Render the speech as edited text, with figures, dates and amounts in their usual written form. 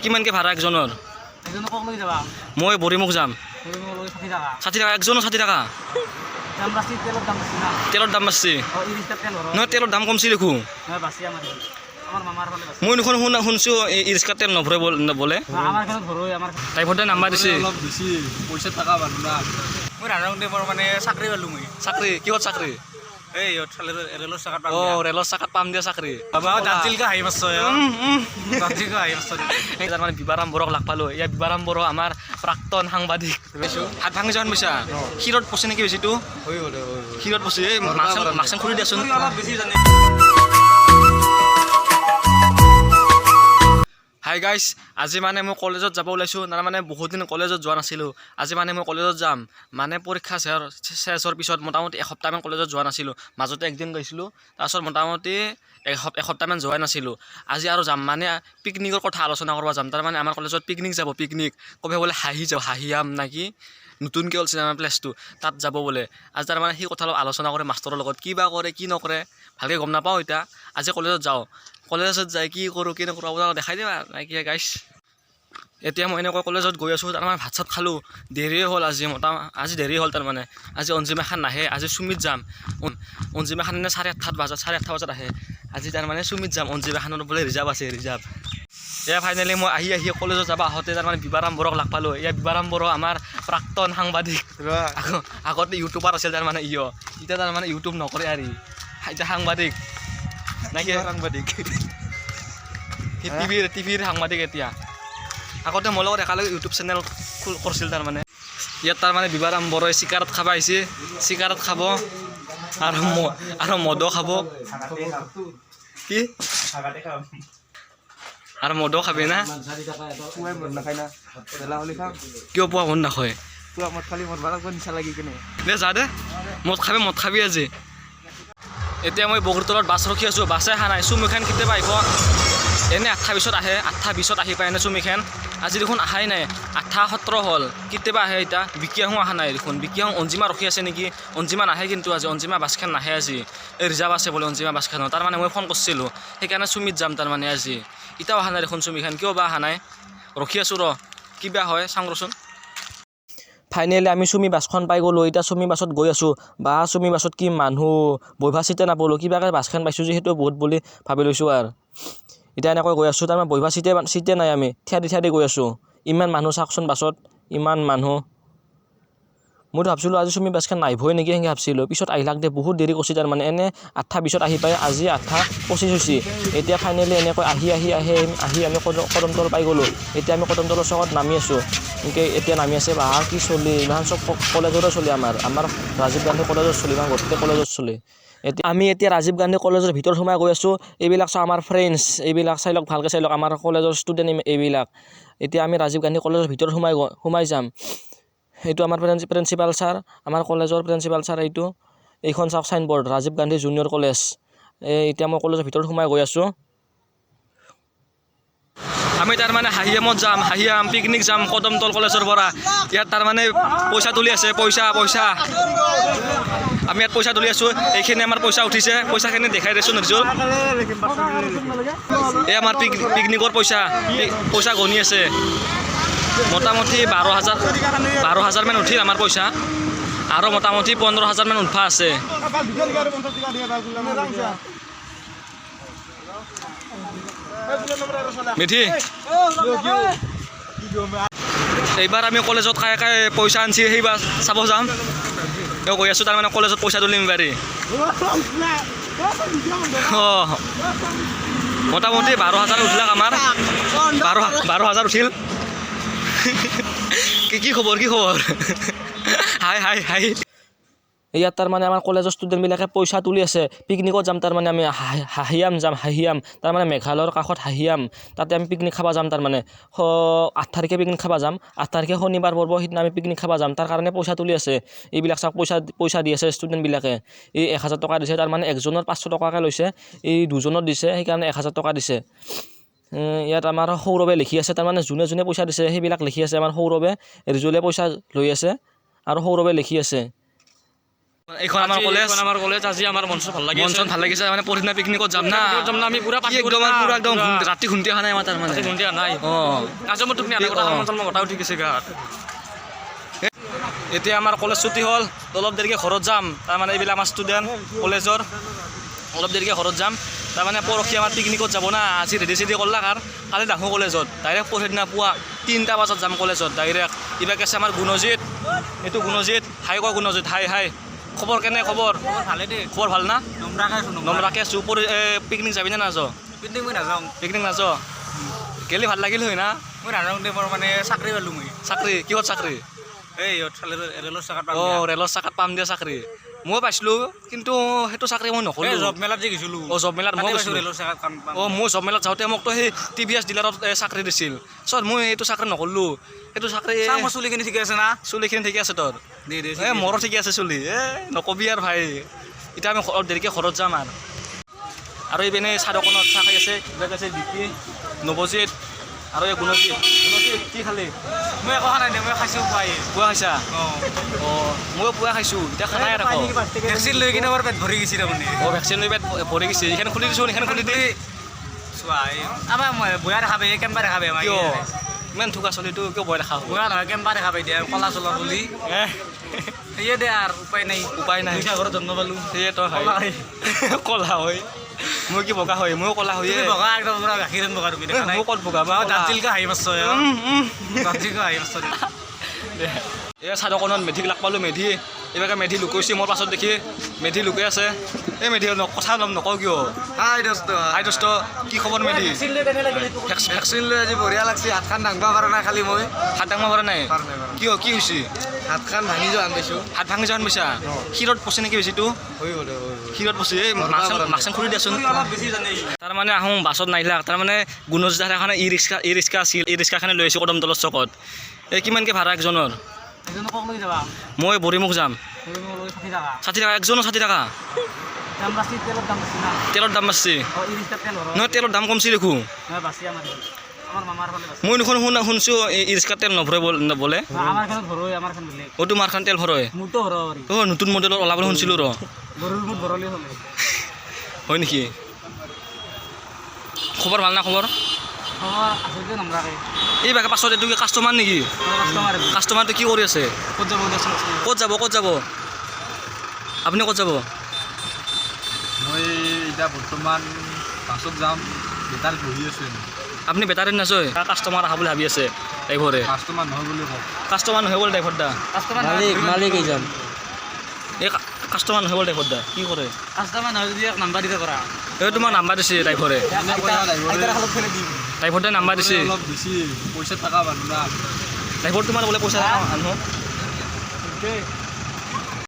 কিমানকে ভাড়া একজনৰ? মই বৰিমুখ যাম। 60 টাকা একজনৰ 60 টাকা। তেলৰ দাম বাঢ়ছি। নহয় তেলৰ দাম কমছি দেখোন। মই দেখোন শুনছো ই ৰিক্সাত তেল নভৰে বোলে। ড্ৰাইভাৰটোৱে নাম্বাৰ দিছে। পইচা টাকা বান্ধ না মই ৰাজাউণ্ডে মানে চাকৰি পালো মই। চাকৰি কিহত চাকৰি? এই ৰেলৰ চাকাত পাম। ৰেলৰ চাকাত পাম দিয়া চাকৰি। দাৰ্জিলিংকে হাঁহি মাছ দাৰ্জিলিংকে হাঁহি মাছ মানে বিবাৰাম বৰক লাগ পালো। ইয়াৰ বিবাৰাম বড়ো আমাৰ প্ৰাক্তন সাংবাদিক। হাত ভাঙি যোৱা পইচা শিৰত পচে নেকি বেছিটো? শিৰত পচে মাছ খুলি দিয়াচোন। অলপ বেছি জানে। হাই গাইছ, আজি মানে মই কলেজত যাব ওলাইছোঁ। তাৰমানে বহুত দিন কলেজত যোৱা নাছিলোঁ। আজি মানে মই কলেজত যাম। মানে পৰীক্ষা শেষ হোৱাৰ পিছত মোটামুটি এসপ্তাহমান কলেজত যোৱা নাছিলোঁ। মাজতে একদিন গৈছিলোঁ, তাৰপিছত মোটামুটি এসপ্তাহমান যোৱাই নাছিলোঁ। আজি আৰু যাম মানে পিকনিকৰ কথা আলোচনা কৰিব যাম। তাৰমানে আমাৰ কলেজত পিকনিক যাব। পিকনিক ক'ব বোলে হাঁহিয়াম নেকি নতুনকৈ ওলছে আমাৰ প্লেচটো, তাত যাব বোলে। আজি তাৰমানে সেই কথা অলপ আলোচনা কৰে মাষ্টৰৰ লগত, কি বা কৰে কি নকৰে ভালকৈ গম নাপাওঁ। এতিয়া আজি কলেজত যাওঁ। কলেজত যাই কি কৰোঁ কি নকৰোঁ আপোনালোকক দেখাই দিম নাকি গাইছ। এতিয়া মই এনেকৈ কলেজত গৈ আছোঁ। তাৰমানে ভাত চাত খালোঁ, দেৰিয়ে হ'ল আজি দেৰি হ'ল। তাৰমানে আজি অঞ্জিমা খান নাহে। আজি চুমিত যাম। অঞ্জিমা খান 8:30 বজাত আহে। আজি তাৰমানে চুমিত যাম। অঞ্জিমা খানৰ বোলে ৰিজাৰ্ভ আছে, ৰিজাৰ্ভ। এয়া ফাইনেলি মই আহি কলেজত যাব আহোঁতে তাৰমানে বিবাৰাম বড়োক লাগ পালোঁ। এয়া বিবাৰাম বড়ো আমাৰ প্ৰাক্তন সাংবাদিক। আগতে ইউটিউবাৰ আছিল তাৰমানে এতিয়া তাৰমানে ইউটিউব নকৰে আৰু এতিয়া সাংবাদিক নাকি সাংবাদিক টিভিৰ সাংবাদিক। এতিয়া আগতে মোৰ লগত একেলগে ইউটিউব চেনেল কৰিছিল। তাৰমানে ইয়াত তাৰমানে বিবাৰাম বড়োই চিগাৰেট খাব আহিছে। চিগাৰেট খাব আৰু মদো খাব। কি আৰু মদো খাবি না? কিয় পোৱা মন নাখায়? দে যা দে মদ খাবি আজি। এতিয়া মই বগীতলত বাছ ৰখি আছোঁ, বাছে অহা নাই। চুমিখান কেতিয়াবা আহিব? এনেই 8:20 আহে, 8:20 আহি পায় এনে চুমিখান। আজি দেখোন অহাই নাই। 8:17 হ'ল, কেতিয়াবা আহে। এতিয়া বিকিয়াহো অহা নাই দেখোন। বিকিয়াহো অঞ্জিমা ৰখি আছে নেকি? অঞ্জিমা নাহে কিন্তু আজি অঞ্জিমা বাছখন নাহে। আজি এই ৰিজাৰ্ভ আছে বোলে অঞ্জিমা বাছখনৰ। তাৰমানে মই ফোন কৰিছিলোঁ, সেইকাৰণে চুমিত যাম। তাৰমানে আজি এতিয়াও অহা নাই দেখোন চুমিখান, কিয় বা অহা নাই? ৰখি আছোঁ কিবা হয় চাওঁ ৰচোন। ফাইনেলি আমি চুমি বাছখন পাই গ'লোঁ। এতিয়া চুমি বাছত গৈ আছোঁ। বা চুমি বাছত কি মানুহ, বহিবা চিটে নাপালোঁ। কিবাকৈ বাছখন পাইছোঁ যে সেইটো বহুত বুলি ভাবি লৈছোঁ। আৰু এতিয়া এনেকৈ গৈ আছোঁ। তাৰমানে বহিবা চিটে নাই। আমি থিয়া দি গৈ আছোঁ। ইমান মানুহ চাওকচোন বাছত, ইমান মানুহ। মইতো ভাবছিলোঁ আজি চুমি বাছখন নাহিবই নেকি সেনেকৈ ভাবছিলোঁ। পিছত আহিলাক দে, বহুত দেৰি কৰিছে। তাৰমানে এনে 8:20 আহি পায়, আজি 8:25 হৈছে। এতিয়া ফাইনেলি এনেকৈ আহি আমি কদমতল পাই গ'লোঁ। এতিয়া আমি কদমতলৰ চকত নামি আছোঁ। এনেকৈ এতিয়া নামি আছে। বা কি চলি ইমান চব কলেজৰে চলি আমাৰ ৰাজীৱ গান্ধী কলেজত চলি, ইমান গোটেই কলেজত চলি। আমি এতিয়া ৰাজীৱ গান্ধী কলেজৰ ভিতৰত সোমাই গৈ আছোঁ। এইবিলাক চাওঁ আমাৰ ফ্ৰেণ্ডছ, এইবিলাক চাই লওক, ভালকৈ চাই লওক, আমাৰ কলেজৰ ষ্টুডেণ্ট এইবিলাক। এতিয়া আমি ৰাজীৱ গান্ধী কলেজৰ ভিতৰত সোমাই যাম। এইটো আমাৰ প্ৰিন্সিপাল ছাৰ, আমাৰ কলেজৰ প্ৰিন্সিপাল ছাৰ। এইখন চাওক signboard, Rajiv Gandhi junior college. এতিয়া মই কলেজৰ ভিতৰত সোমাই গৈ আছোঁ। আমি তাৰমানে হাঁহিয়ামত যাম, হাঁহিয়াম পিকনিক যাম কদমতল কলেজৰ পৰা। ইয়াত তাৰমানে পইচা তুলি আছে, পইচা আমি ইয়াত পইচা তুলি আছোঁ। এইখিনি আমাৰ পইচা উঠিছে, পইচাখিনি দেখাই দিছোঁ নিৰ্জল। এই আমাৰ পিকনিকৰ পইচা গণি আছে। মোটামুটি 12,000 মান উঠিল আমাৰ পইচা, আৰু মোটামুটি 15,000 মান উঠা আছে। মিঠি এইবাৰ আমি কলেজত কাই পইচা আনছি সেইবাৰ চাব যাম। গৈ আছোঁ তাৰমানে কলেজত পইচা তুলিম বাৰী। মোটামুটি 12,000 উঠিলাক আমাৰ, 12,000 উঠিল। কি খবৰ হাই ইয়াত তাৰমানে আমাৰ কলেজৰ ষ্টুডেণ্টবিলাকে পইচা তুলি আছে। পিকনিকত যাম তাৰমানে আমি হাঁহিয়াম তাৰমানে মেঘালয়ৰ কাষত হাঁহিয়াম, তাতে আমি পিকনিক খাব যাম। তাৰমানে 8 তাৰিখে পিকনিক খাব যাম। 8 তাৰিখে শনিবাৰ পৰ্ব, সিদিনা আমি পিকনিক খাব যাম। তাৰ কাৰণে পইচা তুলি আছে। এইবিলাক চাওক পইচা দি আছে ষ্টুডেণ্টবিলাকে। এই 1,000 টকা দিছে। তাৰমানে একজনৰ 500 টকাকৈ লৈছে, এই দুজনৰ দিছে, সেইকাৰণে 1,000 টকা দিছে। ইয়াত আমাৰ সৌৰভে লিখি আছে। তাৰমানে যোনে পইচা দিছে সেইবিলাক লিখি আছে। আমাৰ সৌৰভে, ৰিজুলে পইচা লৈ আছে আৰু সৌৰভে লিখি আছে। এইখন আমাৰ কলেজ আজি আমাৰ মন চন ভাল লাগি মন চন ভাল লাগিছে মানে পৰহিদিনা পিকনিকত যাম না আমি পুৰা একদম ৰাতি ঘুমটি অহা নাই আমাৰ তাৰমানে ঘুমটিয়া নাই আজি মই তুমি কথা উঠি গৈছে গাত এতিয়া আমাৰ কলেজ ছুটি হ'ল অলপ দেৰিকৈ ঘৰত যাম তাৰমানে এইবিলাক আমাৰ ষ্টুডেণ্ট কলেজৰ অলপ দেৰিকৈ ঘৰত যাম তাৰমানে পৰহি আমাৰ পিকনিকত যাব না আজি ৰেডি চেডি কৰলাক আৰু কালি নাহোঁ কলেজত ডাইৰেক্ট পৰহিদিনা পুৱা 3টা বজাত যাম কলেজত ডাইৰেক্ট ইবাকে আছে আমাৰ গুণজিত এইটো গুণজিত হাই কোৱা গুণজিত হাই খবৰ কেনে খবৰ ভালে দেই খবৰ ভাল না নম্ৰাকে আছোঁ পিকনিক যাবি নে নাযাওঁ পিকনিক নাযাওঁ গেলি ভাল লাগিল হয় না মই নাযাওঁ দে মোৰ মানে চাকৰি পালোঁ মই চাকৰি কিহত চাকৰি এই ৰেলৰ চাকাত ৰেলৰ চাকাত পাম দিয়া চাকৰি মই পাইছিলোঁ কিন্তু সেইটো চাকৰি মই নকৰিলোঁ জব মেলাত যে গৈছিলোঁ জব মেলাত মই গৈছিলোঁ ৰেলৰ চাকাত কাম মই জব মেলাত যাওঁতে মোকতো সেই TVS ডিলাৰত চাকৰি দিছিল চত মই এইটো চাকৰি নকৰিলোঁ সেইটো চাকৰি মোৰ চুলিখিনি ঠিকে আছে না চুলিখিনি ঠিকে আছে তোৰ মোৰো ঠিকে আছে চুলি নকবি আৰু ভাই এতিয়া আমি দেৰিকৈ ঘৰত যাম আৰু এইপিনে চাদকণত চাহ খাই আছে কিবা আছে বিকি নৱজিত আৰু এই গুণজিত কি খালি মই একো খোৱা নাই দে মই খাইছোঁ পুৱা খাইছা ময়ো পুৱা খাইছোঁ এতিয়া খানাই আৰু ভেকচিন লৈ কিনে মোৰ পেট ভৰি গৈছে তাৰমানে ভেকচিন লৈ পেট ভৰি গৈছে এইখন খুলি দিছোঁ এইখন খুলি দি চোৱা আমাৰ বয়া দেখাবে কেম্পা দেখাবে আমাৰ কিয় ইমান থোকা চলিটো কিয় বয় দেখা বয়া নহয় কেম্পা দেখাবে দিয়া কলা চলা বুলি সেয়ে দে আৰু উপায় নাই ঘৰত জন্ম পালোঁ সেয়ে তই কলা হয় মই কি বগা হয় ময়ো কলা হয় বগা একদম পুৰা গাখীৰ বগা তুমি দেখা নাই মই ক'ত বগা দাঁতিলকে হাঁহি মাছ দাঁতিলকে হাঁহি মাছ এই চাদকণত মেধিক লাগ পালোঁ মেধি এইবাকে মেধি লুকাইছে মোৰ পাছত দেখি মেধি লুকাই আছে এই মেধি কথা নকওঁ কিয় হাই দোস্ত কি খবৰ মেধি ভেকচিন লৈ আজি বঢ়িয়া লাগছে হাতখন দাঙবা পৰা নাই খালি মই হাত দাঙব পৰা নাই কিয় কি হৈছে হাতখন ভাঙি যোৱা আন পাইছোঁ হাত ভাঙি যোৱা পাইছা ক্ষীৰত পচি নেকি বেছিটো ক্ষীৰত পচি এই মাকচাং খুলি দিয়াচোন তাৰমানে আহোঁ বাছত নাহিলাক তাৰমানে গুণজিত এখন ই ৰিক্সা আছিল ই ৰিক্সাখনে লৈ আহিছোঁ কদমতলৰ চকত এই কিমানকৈ ভাড়া একজনৰ মই বৰিমুখ যাম 60 টকা একজনৰ 60 টকা তেলৰ দাম বাঢ়ছে নহয় তেলৰ দাম কমছি দেখোঁ মই দেখোন শুনছোঁ ই ৰিক্সাত তেল নভৰে বোলে তোমাৰ খান তেল ভৰয় নতুন মডেলৰ ওলাবলৈ শুনিছিলোঁ হয় নেকি খবৰ ভাল না খবৰ এই বাকে পাছত এইটো কি কাষ্টমাৰ নেকি কাষ্টমাৰটো কি কৰি আছে ক'ত যাব আপুনি ক'ত যাব মই এতিয়া বৰ্তমান বাছত যাম বেটাৰ বহি আছোঁ আপুনি বেটাৰীত নাযায় কাষ্টমাৰ আহা বুলি ভাবি আছে ড্ৰাইভৰে কাষ্টমাৰ নহয় বুলি কওক কাষ্টমাৰ নহয় বোলে ড্ৰাইভাৰ দা মালিক এইজন এই কাষ্টমাৰ নহয় বোলে ড্ৰাইভাৰ দা কি কৰে কাষ্টমাৰ নহয় যদি নাম্বাৰ দিতে কৰা এই তোমাৰ নাম্বাৰ দিছে ড্ৰাইভৰে ড্ৰাইভাৰ দাই নাম্বাৰ দিছে অলপ বেছি পইচা থকা মানুহ না ড্ৰাইভাৰ তোমাৰ বোলে পইচা আনো